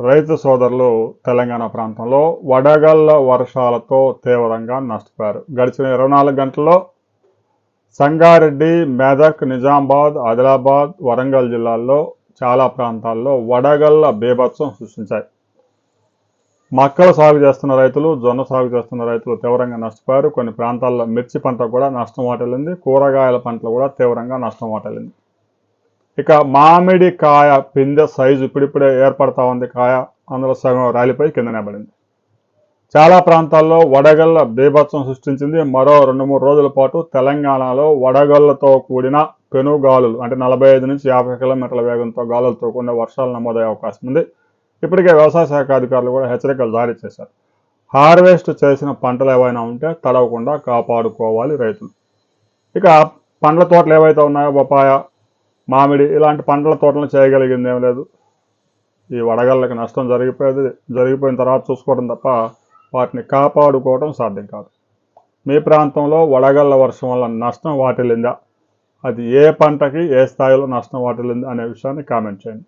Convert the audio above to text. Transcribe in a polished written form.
రైతు సోదరులు తెలంగాణ ప్రాంతంలో వడగళ్ల వర్షాలతో తీవ్రంగా నష్టపోయారు. గడిచిన 24 గంటల్లో సంగారెడ్డి, మెదక్, నిజామాబాద్, ఆదిలాబాద్, వరంగల్ జిల్లాల్లో చాలా ప్రాంతాల్లో వడగళ్ల బీభత్సం సృష్టించాయి. మక్కలు సాగు చేస్తున్న రైతులు, జొన్న సాగు చేస్తున్న రైతులు తీవ్రంగా నష్టపోయారు. కొన్ని ప్రాంతాల్లో మిర్చి పంట కూడా నష్టం వాటిల్లింది. కూరగాయల పంటలు కూడా తీవ్రంగా నష్టం వాటిల్లింది. ఇక మామిడి కాయ పిందె సైజు ఇప్పుడిప్పుడే ఏర్పడతా ఉంది. కాయ అందులో సగం రాలిపోయి కిందనే పడింది. చాలా ప్రాంతాల్లో వడగళ్ల బీభత్సం సృష్టించింది. మరో 2-3 రోజుల పాటు తెలంగాణలో వడగళ్లతో కూడిన పెనుగాలులు అంటే 45 నుంచి 50 కిలోమీటర్ల వేగంతో గాలులతో కూడిన వర్షాలు నమోదయ్యే అవకాశం ఉంది. ఇప్పటికే వ్యవసాయ శాఖ అధికారులు కూడా హెచ్చరికలు జారీ చేశారు. హార్వెస్ట్ చేసిన పంటలు ఏవైనా ఉంటే తడవకుండా కాపాడుకోవాలి రైతులు. ఇక పండ్ల తోటలు ఏవైతే ఉన్నాయో బొప్పాయ, మామిడి ఇలాంటి పంటల తోటలను చేయగలిగింది ఏం లేదు. ఈ వడగళ్ళకి నష్టం జరిగిపోయిన తర్వాత చూసుకోవడం తప్ప వాటిని కాపాడుకోవడం సాధ్యం కాదు. మీ ప్రాంతంలో వడగళ్ళ వర్షం వల్ల నష్టం వాటిల్లిందా, అది ఏ పంటకి ఏ స్థాయిలో నష్టం వాటిల్లింది అనే విషయాన్ని కామెంట్ చేయండి.